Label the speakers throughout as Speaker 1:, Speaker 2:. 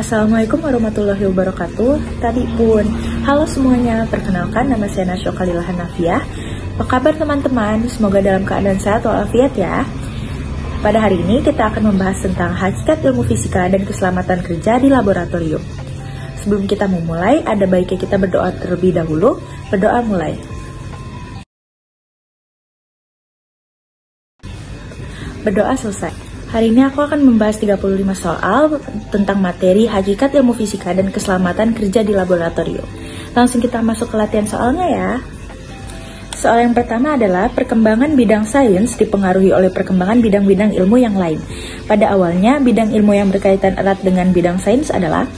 Speaker 1: Assalamualaikum warahmatullahi wabarakatuh. Tadi pun, halo semuanya, perkenalkan nama saya Nasyo Khalila Hanafiah. Apa kabar teman-teman? Semoga dalam keadaan sehat walafiat ya. Pada hari ini kita akan membahas tentang hakikat ilmu fisika dan keselamatan kerja di laboratorium. Sebelum kita memulai, ada baiknya kita berdoa terlebih dahulu. Berdoa mulai. Berdoa selesai. Hari ini aku akan membahas 35 soal tentang materi hakikat ilmu fisika dan keselamatan kerja di laboratorium. Langsung kita masuk ke latihan soalnya ya. Soal yang pertama adalah perkembangan bidang sains dipengaruhi oleh perkembangan bidang-bidang ilmu yang lain. Pada awalnya, bidang ilmu yang berkaitan erat dengan bidang sains adalah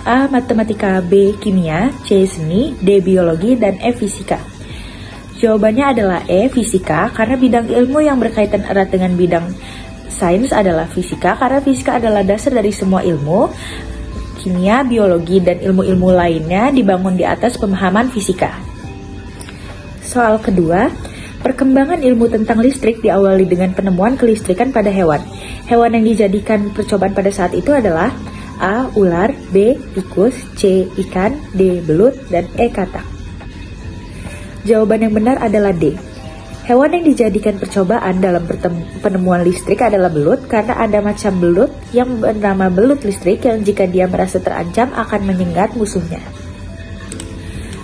Speaker 1: A. Matematika, B. Kimia, C. Seni, D. Biologi, dan E. Fisika. Jawabannya adalah E. Fisika, karena bidang ilmu yang berkaitan erat dengan bidang sains adalah fisika, karena fisika adalah dasar dari semua ilmu. Kimia, biologi, dan ilmu-ilmu lainnya dibangun di atas pemahaman fisika. Soal kedua, perkembangan ilmu tentang listrik diawali dengan penemuan kelistrikan pada hewan. Hewan yang dijadikan percobaan pada saat itu adalah A. Ular, B. Tikus, C. Ikan, D. Belut, dan E. Katak. Jawaban yang benar adalah D. Hewan yang dijadikan percobaan dalam penemuan listrik adalah belut, karena ada macam belut yang bernama belut listrik yang jika dia merasa terancam akan menyengat musuhnya.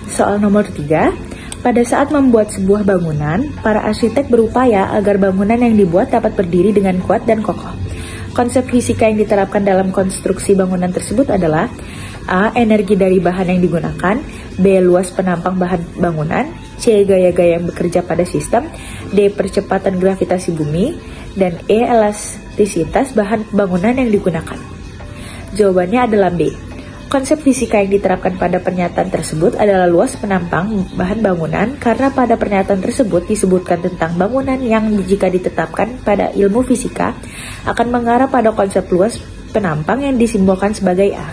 Speaker 1: Soal nomor 3, pada saat membuat sebuah bangunan, para arsitek berupaya agar bangunan yang dibuat dapat berdiri dengan kuat dan kokoh. Konsep fisika yang diterapkan dalam konstruksi bangunan tersebut adalah A. Energi dari bahan yang digunakan, B. Luas penampang bahan bangunan, C. Gaya-gaya yang bekerja pada sistem, D. Percepatan gravitasi bumi, dan E. Elastisitas bahan bangunan yang digunakan. Jawabannya adalah B. Konsep fisika yang diterapkan pada pernyataan tersebut adalah luas penampang bahan bangunan, karena pada pernyataan tersebut disebutkan tentang bangunan yang jika ditetapkan pada ilmu fisika akan mengarah pada konsep luas penampang yang disimbolkan sebagai A.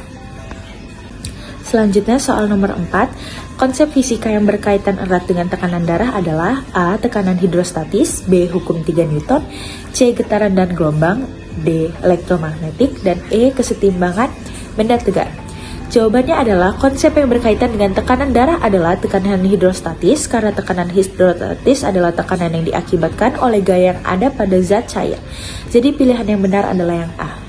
Speaker 1: Selanjutnya soal nomor 4, konsep fisika yang berkaitan erat dengan tekanan darah adalah A. Tekanan hidrostatis, B. Hukum 3 Newton, C. Getaran dan gelombang, D. Elektromagnetik, dan E. Kesetimbangan benda tegar. Jawabannya adalah konsep yang berkaitan dengan tekanan darah adalah tekanan hidrostatis, karena tekanan hidrostatis adalah tekanan yang diakibatkan oleh gaya yang ada pada zat cair. Jadi pilihan yang benar adalah yang A.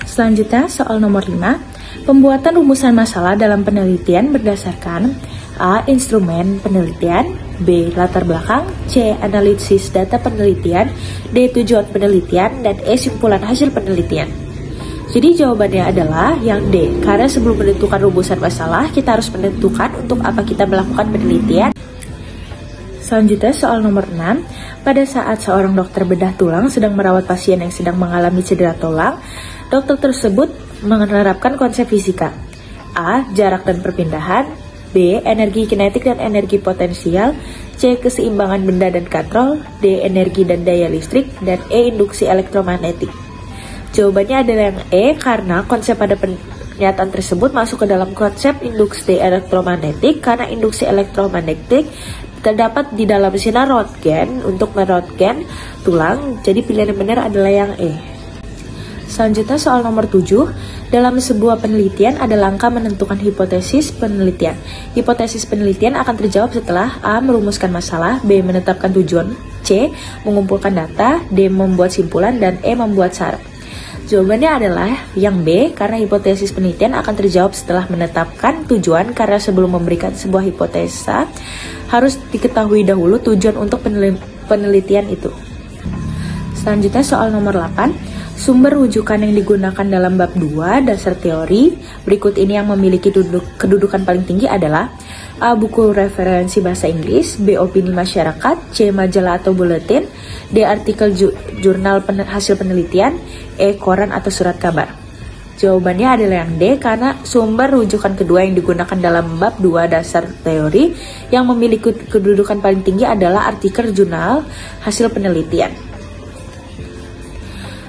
Speaker 1: Selanjutnya soal nomor 5. Pembuatan rumusan masalah dalam penelitian berdasarkan A. Instrumen penelitian, B. Latar belakang, C. Analisis data penelitian, D. Tujuan penelitian, dan E. Simpulan hasil penelitian. Jadi jawabannya adalah yang D, karena sebelum menentukan rumusan masalah, kita harus menentukan untuk apa kita melakukan penelitian. Selanjutnya soal nomor 6, pada saat seorang dokter bedah tulang sedang merawat pasien yang sedang mengalami cedera tulang, dokter tersebut menerapkan konsep fisika. A. Jarak dan perpindahan, B. Energi kinetik dan energi potensial, C. Keseimbangan benda dan katrol, D. Energi dan daya listrik, dan E. Induksi elektromagnetik. Jawabannya adalah yang E, karena konsep pada pernyataan tersebut masuk ke dalam konsep induksi elektromagnetik, karena induksi elektromagnetik terdapat di dalam sinar Röntgen untuk meröntgen tulang. Jadi pilihan yang benar adalah yang E. Selanjutnya soal nomor 7, dalam sebuah penelitian ada langkah menentukan hipotesis penelitian. Hipotesis penelitian akan terjawab setelah A. Merumuskan masalah, B. Menetapkan tujuan, C. Mengumpulkan data, D. Membuat simpulan, dan E. Membuat syarat. Jawabannya adalah yang B, karena hipotesis penelitian akan terjawab setelah menetapkan tujuan, karena sebelum memberikan sebuah hipotesa harus diketahui dahulu tujuan untuk penelitian itu. Selanjutnya soal nomor 8, sumber rujukan yang digunakan dalam bab 2 dasar teori berikut ini yang memiliki kedudukan paling tinggi adalah A. Buku referensi bahasa Inggris, B. Opini masyarakat, C. Majalah atau buletin, D. Artikel jurnal hasil penelitian, E. Koran atau surat kabar. Jawabannya adalah yang D, karena sumber rujukan kedua yang digunakan dalam bab 2 dasar teori yang memiliki kedudukan paling tinggi adalah artikel jurnal hasil penelitian.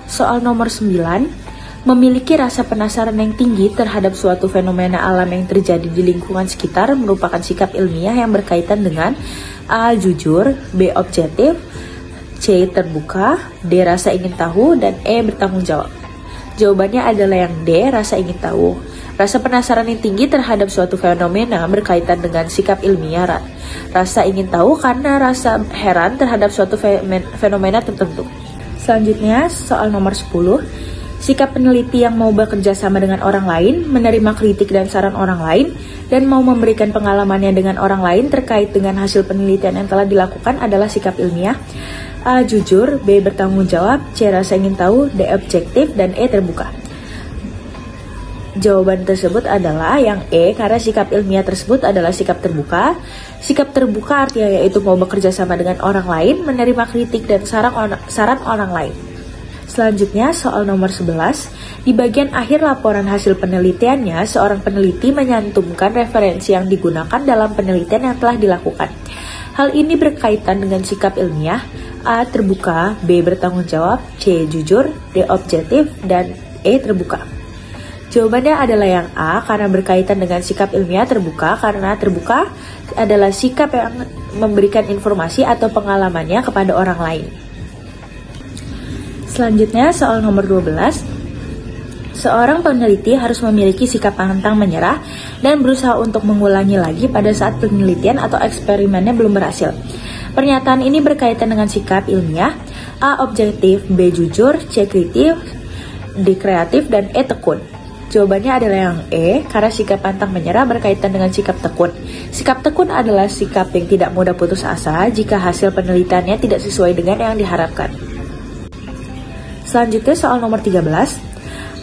Speaker 1: Soal nomor 9, memiliki rasa penasaran yang tinggi terhadap suatu fenomena alam yang terjadi di lingkungan sekitar merupakan sikap ilmiah yang berkaitan dengan A. Jujur, B. Objektif, C. Terbuka, D. Rasa ingin tahu, dan E. Bertanggung jawab. Jawabannya adalah yang D, rasa ingin tahu. Rasa penasaran yang tinggi terhadap suatu fenomena berkaitan dengan sikap ilmiah. Rasa ingin tahu karena rasa heran terhadap suatu fenomena tertentu. Selanjutnya, soal nomor 10. Sikap peneliti yang mau bekerja sama dengan orang lain, menerima kritik dan saran orang lain, dan mau memberikan pengalamannya dengan orang lain terkait dengan hasil penelitian yang telah dilakukan adalah sikap ilmiah. A. Jujur, B. Bertanggung jawab, C. Rasa ingin tahu, D. Objektif, dan E. Terbuka. Jawaban tersebut adalah yang E, karena sikap ilmiah tersebut adalah sikap terbuka. Sikap terbuka artinya yaitu mau bekerja sama dengan orang lain, menerima kritik dan saran orang lain. Selanjutnya, soal nomor 11. Di bagian akhir laporan hasil penelitiannya, seorang peneliti menyantumkan referensi yang digunakan dalam penelitian yang telah dilakukan. Hal ini berkaitan dengan sikap ilmiah. A. Terbuka, B. Bertanggung jawab, C. Jujur, D. Objektif, dan E. Terbuka. Jawabannya adalah yang A, karena berkaitan dengan sikap ilmiah terbuka, karena terbuka adalah sikap yang memberikan informasi atau pengalamannya kepada orang lain. Selanjutnya, soal nomor 12. Seorang peneliti harus memiliki sikap pantang menyerah dan berusaha untuk mengulangi lagi pada saat penelitian atau eksperimennya belum berhasil. Pernyataan ini berkaitan dengan sikap ilmiah. A. Objektif, B. Jujur, C. Kritis, D. Kreatif, dan E. Tekun. Jawabannya adalah yang E, karena sikap pantang menyerah berkaitan dengan sikap tekun. Sikap tekun adalah sikap yang tidak mudah putus asa jika hasil penelitiannya tidak sesuai dengan yang diharapkan. Selanjutnya, soal nomor 13.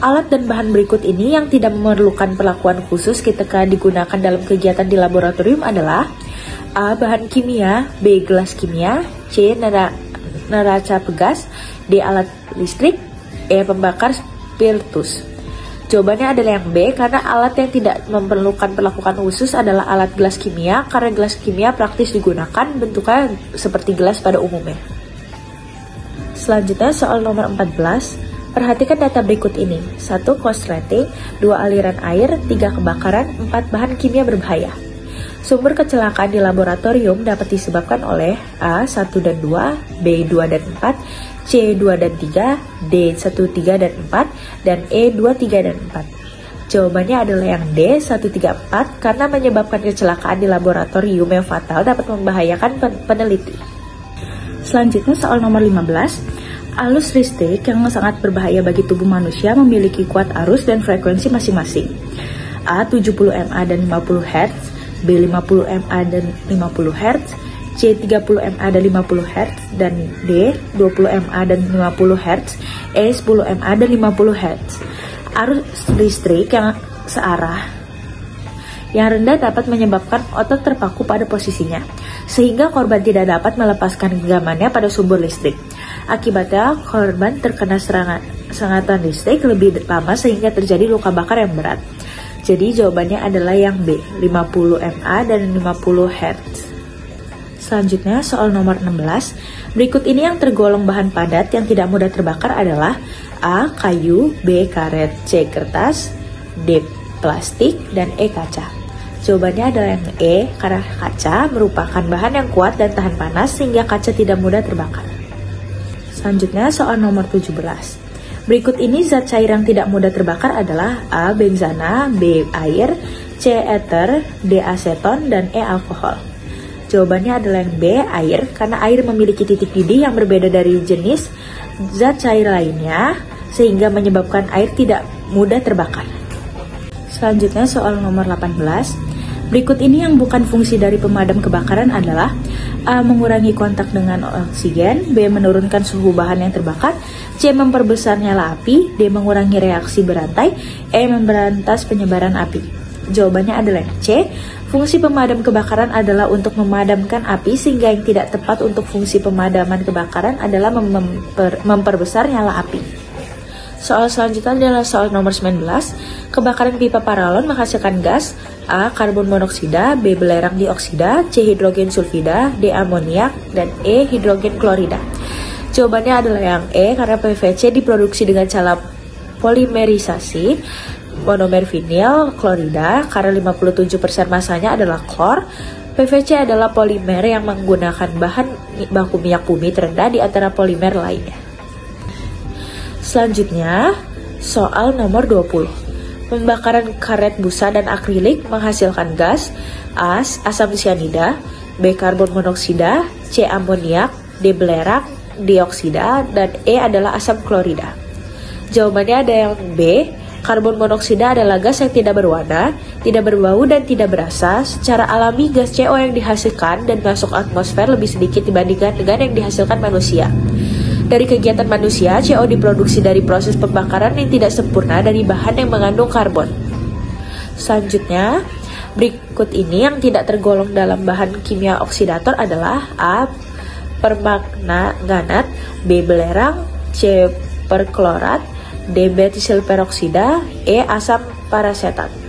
Speaker 1: Alat dan bahan berikut ini yang tidak memerlukan perlakuan khusus ketika digunakan dalam kegiatan di laboratorium adalah A. Bahan kimia, B. Gelas kimia, C. Neraca pegas, D. Alat listrik, E. Pembakar spiritus. Jawabannya adalah yang B, karena alat yang tidak memerlukan perlakuan khusus adalah alat gelas kimia, karena gelas kimia praktis digunakan, bentuknya seperti gelas pada umumnya. Selanjutnya, soal nomor 14. Perhatikan data berikut ini. 1. Korsleting, 2. Aliran air, 3. Kebakaran, 4. Bahan kimia berbahaya. Sumber kecelakaan di laboratorium dapat disebabkan oleh A. 1 dan 2, B. 2 dan 4, C. 2 dan 3, D. 1, 3 dan 4, dan E. 2, 3 dan 4. Jawabannya adalah yang D. 1, 3, 4, karena menyebabkan kecelakaan di laboratorium yang fatal dapat membahayakan peneliti. Selanjutnya, soal nomor 15. Arus listrik yang sangat berbahaya bagi tubuh manusia memiliki kuat arus dan frekuensi masing-masing. A. 70 mA dan 50 Hz, B. 50 mA dan 50 Hz, C. 30 mA dan 50 Hz, dan D. 20 mA dan 50 Hz, E. 10 mA dan 50 Hz. Arus listrik yang searah yang rendah dapat menyebabkan otot terpaku pada posisinya, sehingga korban tidak dapat melepaskan genggamannya pada sumber listrik. Akibatnya, korban terkena sengatan listrik lebih lama sehingga terjadi luka bakar yang berat. Jadi jawabannya adalah yang B, 50 mA dan 50 Hz. Selanjutnya, soal nomor 16. Berikut ini yang tergolong bahan padat yang tidak mudah terbakar adalah A. Kayu, B. Karet, C. Kertas, D. Plastik, dan E. Kaca. Jawabannya adalah yang E, karena kaca merupakan bahan yang kuat dan tahan panas sehingga kaca tidak mudah terbakar. Selanjutnya, soal nomor 17. Berikut ini zat cair yang tidak mudah terbakar adalah A. Benzana, B. Air, C. Ether, D. Aseton, dan E. Alkohol. Jawabannya adalah yang B. Air, karena air memiliki titik didih yang berbeda dari jenis zat cair lainnya sehingga menyebabkan air tidak mudah terbakar. Selanjutnya, soal nomor 18. Berikut ini yang bukan fungsi dari pemadam kebakaran adalah A. Mengurangi kontak dengan oksigen, B. Menurunkan suhu bahan yang terbakar, C. Memperbesar nyala api, D. Mengurangi reaksi berantai, E. Memberantas penyebaran api. Jawabannya adalah C. Fungsi pemadam kebakaran adalah untuk memadamkan api, sehingga yang tidak tepat untuk fungsi pemadaman kebakaran adalah memperbesar nyala api. Soal selanjutnya adalah soal nomor 19. Kebakaran pipa paralon menghasilkan gas A. Karbon monoksida, B. Belerang dioksida, C. Hidrogen sulfida, D. Amoniak, dan E. Hidrogen klorida. Jawabannya adalah yang E, karena PVC diproduksi dengan cara polimerisasi monomer vinil klorida, karena 57% masanya adalah klor. PVC adalah polimer yang menggunakan bahan baku minyak bumi terendah di antara polimer lainnya. Selanjutnya, Soal nomor 20. Pembakaran karet busa dan akrilik menghasilkan gas A. Asam sianida, B. Karbon monoksida, C. Amoniak, D. belerang, dioksida, dan E adalah asam klorida. Jawabannya ada yang B. Karbon monoksida adalah gas yang tidak berwarna, tidak berbau, dan tidak berasa. Secara alami, gas CO yang dihasilkan dan masuk atmosfer lebih sedikit dibandingkan dengan yang dihasilkan manusia. Dari kegiatan manusia, CO diproduksi dari proses pembakaran yang tidak sempurna dari bahan yang mengandung karbon. Selanjutnya, berikut ini yang tidak tergolong dalam bahan kimia oksidator adalah A. permanganat, B. belerang, C. perklorat, D. metisil peroksida, E. asam parasetat.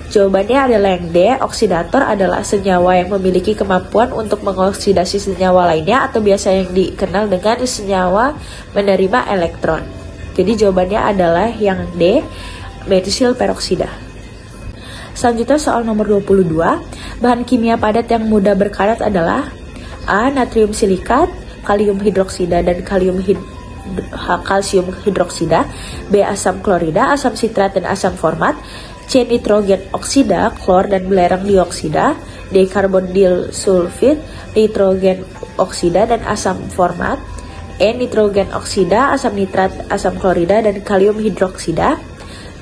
Speaker 1: Jawabannya adalah yang D. Oksidator adalah senyawa yang memiliki kemampuan untuk mengoksidasi senyawa lainnya atau biasa yang dikenal dengan senyawa menerima elektron. Jadi jawabannya adalah yang D. metisil peroksida. Selanjutnya soal nomor 22. Bahan kimia padat yang mudah berkarat adalah A. natrium silikat, kalium hidroksida, dan kalsium hidroksida, B. asam klorida, asam sitrat, dan asam format, C. nitrogen oksida, klor, dan belerang dioksida, D. karbon disulfid, nitrogen oksida, dan asam format, E. nitrogen oksida, asam nitrat, asam klorida, dan kalium hidroksida.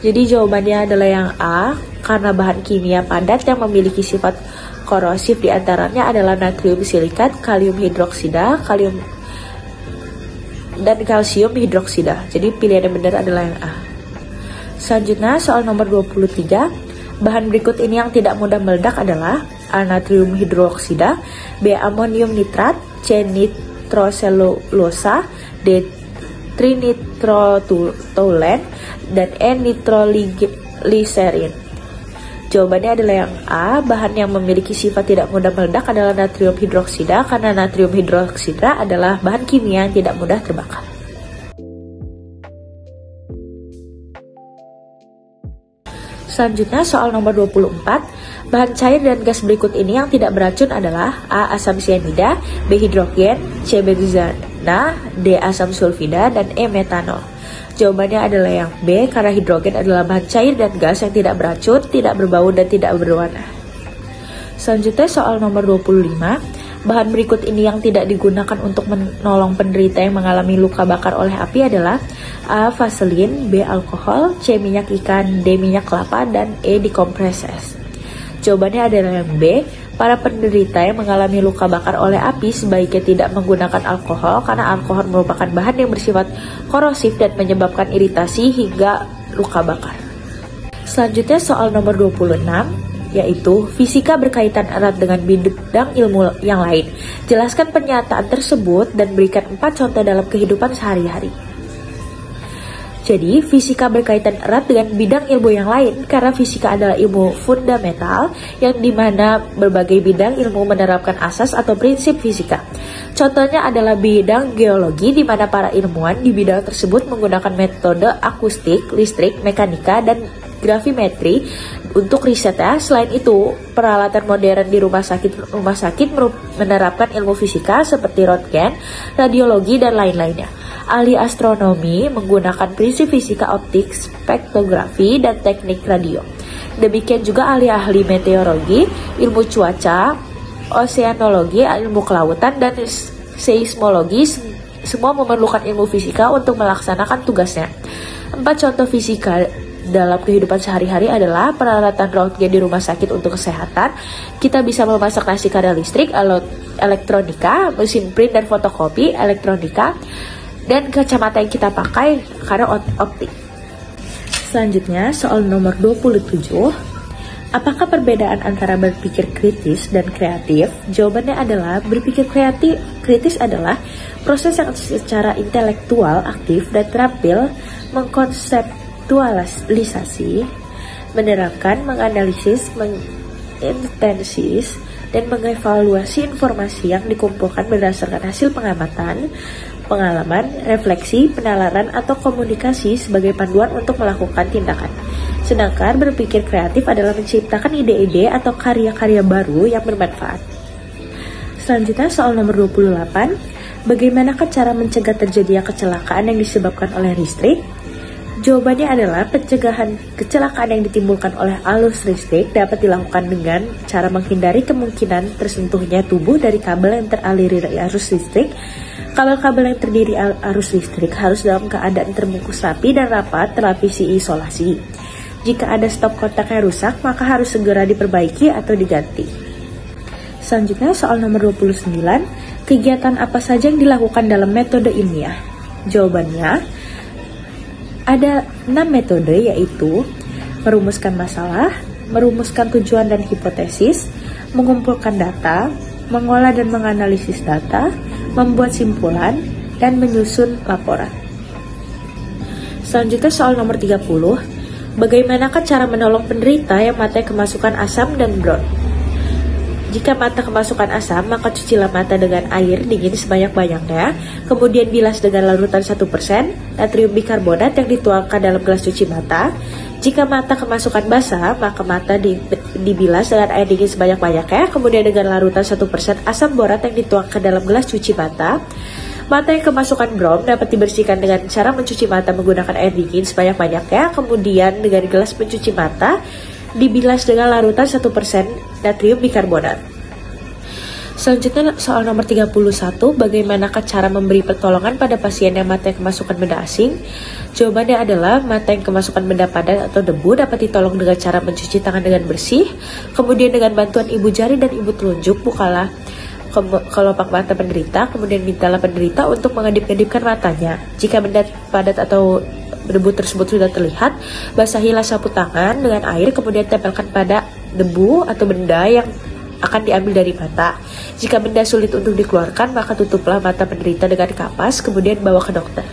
Speaker 1: Jadi jawabannya adalah yang A, karena bahan kimia padat yang memiliki sifat korosif diantaranya adalah natrium silikat, kalium hidroksida, dan kalsium hidroksida. Jadi pilihan yang benar adalah yang A. Selanjutnya soal nomor 23. Bahan berikut ini yang tidak mudah meledak adalah A. natrium hidroksida, B. amonium nitrat, C. nitroselulosa, D. trinitrotoluen, dan E. nitrogliserin. Jawabannya adalah yang A. Bahan yang memiliki sifat tidak mudah meledak adalah natrium hidroksida, karena natrium hidroksida adalah bahan kimia yang tidak mudah terbakar. Selanjutnya soal nomor 24. Bahan cair dan gas berikut ini yang tidak beracun adalah A. asam sianida, B. hidrogen, C. benzena, D. asam sulfida, dan E. metanol. Jawabannya adalah yang B, karena hidrogen adalah bahan cair dan gas yang tidak beracun, tidak berbau, dan tidak berwarna. Selanjutnya soal nomor 25. Bahan berikut ini yang tidak digunakan untuk menolong penderita yang mengalami luka bakar oleh api adalah A. vaselin, B. alkohol, C. minyak ikan, D. minyak kelapa, dan E. dikompreses. Jawabannya adalah yang B. Para penderita yang mengalami luka bakar oleh api sebaiknya tidak menggunakan alkohol karena alkohol merupakan bahan yang bersifat korosif dan menyebabkan iritasi hingga luka bakar. Selanjutnya soal nomor 26, yaitu fisika berkaitan erat dengan bidang ilmu yang lain. Jelaskan pernyataan tersebut dan berikan 4 contoh dalam kehidupan sehari-hari. Jadi, fisika berkaitan erat dengan bidang ilmu yang lain karena fisika adalah ilmu fundamental yang dimana berbagai bidang ilmu menerapkan asas atau prinsip fisika. Contohnya adalah bidang geologi di mana para ilmuwan di bidang tersebut menggunakan metode akustik, listrik, mekanika, dan gravimetri untuk risetnya. Selain itu, peralatan modern di rumah sakit menerapkan ilmu fisika seperti röntgen, radiologi, dan lain-lainnya. Ahli astronomi menggunakan prinsip fisika optik, spektrografi, dan teknik radio. Demikian juga ahli-ahli meteorologi, ilmu cuaca, oseanologi, ilmu kelautan, dan seismologi semua memerlukan ilmu fisika untuk melaksanakan tugasnya. 4 contoh fisika dalam kehidupan sehari-hari adalah peralatan röntgen di rumah sakit untuk kesehatan. Kita bisa memasak nasi kadar listrik, elektronika, mesin print dan fotokopi, elektronika, dan kacamata yang kita pakai karena optik. Selanjutnya soal nomor 27. Apakah perbedaan antara berpikir kritis dan kreatif? Jawabannya adalah berpikir kritis adalah proses yang secara intelektual aktif dan terampil mengkonseptualisasi, menerapkan, menganalisis, mengintensis, dan mengevaluasi informasi yang dikumpulkan berdasarkan hasil pengamatan, pengalaman, refleksi, penalaran, atau komunikasi sebagai panduan untuk melakukan tindakan. Sedangkan berpikir kreatif adalah menciptakan ide-ide atau karya-karya baru yang bermanfaat. Selanjutnya soal nomor 28. Bagaimanakah cara mencegah terjadinya kecelakaan yang disebabkan oleh listrik? Jawabannya adalah pencegahan kecelakaan yang ditimbulkan oleh arus listrik dapat dilakukan dengan cara menghindari kemungkinan tersentuhnya tubuh dari kabel yang teraliri arus listrik. Kabel-kabel yang terdiri arus listrik harus dalam keadaan terbungkus rapi dan rapat terlapisi isolasi. Jika ada stop kontak yang rusak, maka harus segera diperbaiki atau diganti. Selanjutnya soal nomor 29, kegiatan apa saja yang dilakukan dalam metode ilmiah? Jawabannya, ada 6 metode, yaitu merumuskan masalah, merumuskan tujuan dan hipotesis, mengumpulkan data, mengolah dan menganalisis data, membuat simpulan, dan menyusun laporan. Selanjutnya soal nomor 30, bagaimanakah cara menolong penderita yang matanya kemasukan asam dan brown? Jika mata kemasukan asam, maka cucilah mata dengan air dingin sebanyak-banyaknya, kemudian bilas dengan larutan 1% natrium bikarbonat yang dituangkan dalam gelas cuci mata. Jika mata kemasukan basah, maka mata dibilas dengan air dingin sebanyak-banyaknya, kemudian dengan larutan 1% asam borat yang dituangkan dalam gelas cuci mata. Mata yang kemasukan brown dapat dibersihkan dengan cara mencuci mata menggunakan air dingin sebanyak-banyaknya, kemudian dengan gelas pencuci mata dibilas dengan larutan 1% natrium bikarbonat. Selanjutnya soal nomor 31, bagaimanakah cara memberi pertolongan pada pasien yang matanya kemasukan benda asing? Jawabannya adalah mata yang kemasukan benda padat atau debu dapat ditolong dengan cara mencuci tangan dengan bersih, kemudian dengan bantuan ibu jari dan ibu telunjuk bukalah kelopak mata penderita, kemudian mintalah penderita untuk mengedip-edipkan matanya. Jika benda padat atau debu tersebut sudah terlihat, basahilah sapu tangan dengan air, kemudian tempelkan pada debu atau benda yang akan diambil dari mata. Jika benda sulit untuk dikeluarkan, maka tutuplah mata penderita dengan kapas, kemudian bawa ke dokter.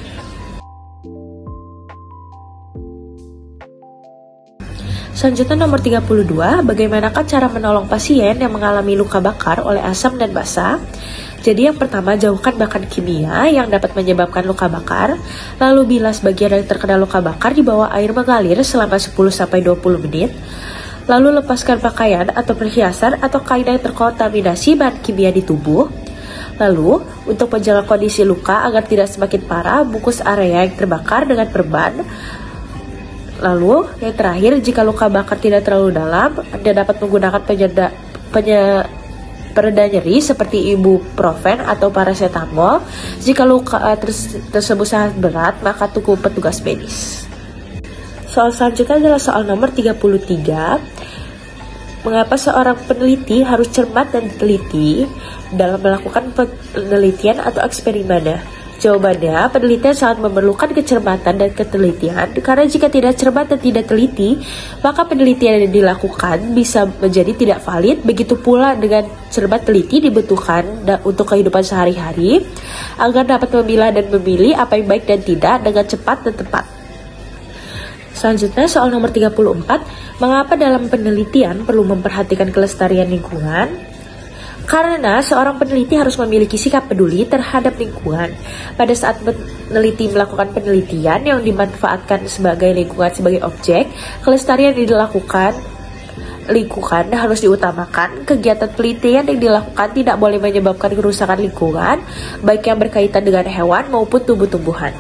Speaker 1: Selanjutnya nomor 32, bagaimanakah cara menolong pasien yang mengalami luka bakar oleh asam dan basa? Jadi yang pertama, jauhkan bahan kimia yang dapat menyebabkan luka bakar, lalu bilas bagian yang terkena luka bakar di bawah air mengalir selama 10-20 menit, lalu lepaskan pakaian atau perhiasan atau kain yang terkontaminasi bahan kimia di tubuh. Lalu, untuk menjaga kondisi luka agar tidak semakin parah, bungkus area yang terbakar dengan perban. Lalu, yang terakhir, jika luka bakar tidak terlalu dalam, Anda dapat menggunakan pereda nyeri seperti ibuprofen atau paracetamol. Jika luka tersebut sangat berat, maka tunggu petugas medis. Soal selanjutnya adalah soal nomor 33. Mengapa seorang peneliti harus cermat dan teliti dalam melakukan penelitian atau eksperimennya? Jawabannya, penelitian sangat memerlukan kecermatan dan ketelitian, karena jika tidak cermat dan tidak teliti, maka penelitian yang dilakukan bisa menjadi tidak valid. Begitu pula dengan cermat teliti dibutuhkan untuk kehidupan sehari-hari, agar dapat memilah dan memilih apa yang baik dan tidak dengan cepat dan tepat. Selanjutnya soal nomor 34, mengapa dalam penelitian perlu memperhatikan kelestarian lingkungan? Karena seorang peneliti harus memiliki sikap peduli terhadap lingkungan. Pada saat peneliti melakukan penelitian yang dimanfaatkan sebagai lingkungan sebagai objek, kelestarian yang dilakukan lingkungan harus diutamakan. Kegiatan penelitian yang dilakukan tidak boleh menyebabkan kerusakan lingkungan, baik yang berkaitan dengan hewan maupun tumbuh-tumbuhan.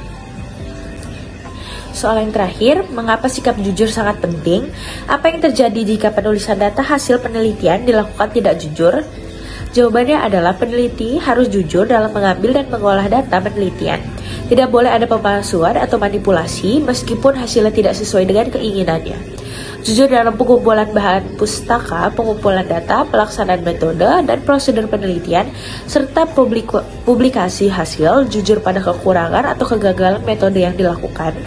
Speaker 1: Soal yang terakhir, mengapa sikap jujur sangat penting? Apa yang terjadi jika penulisan data hasil penelitian dilakukan tidak jujur? Jawabannya adalah peneliti harus jujur dalam mengambil dan mengolah data penelitian. Tidak boleh ada pemalsuan atau manipulasi meskipun hasilnya tidak sesuai dengan keinginannya. Jujur dalam pengumpulan bahan pustaka, pengumpulan data, pelaksanaan metode, dan prosedur penelitian, serta publikasi hasil, jujur pada kekurangan atau kegagalan metode yang dilakukan.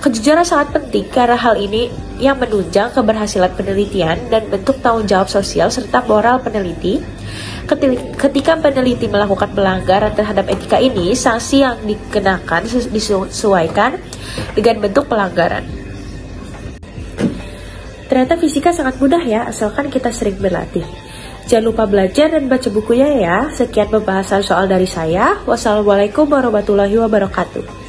Speaker 1: Kejujuran sangat penting karena hal ini yang menunjang keberhasilan penelitian dan bentuk tanggung jawab sosial serta moral peneliti. Ketika peneliti melakukan pelanggaran terhadap etika ini, sanksi yang dikenakan disesuaikan dengan bentuk pelanggaran. Ternyata fisika sangat mudah ya, asalkan kita sering berlatih. Jangan lupa belajar dan baca bukunya ya. Sekian pembahasan soal dari saya. Wassalamualaikum warahmatullahi wabarakatuh.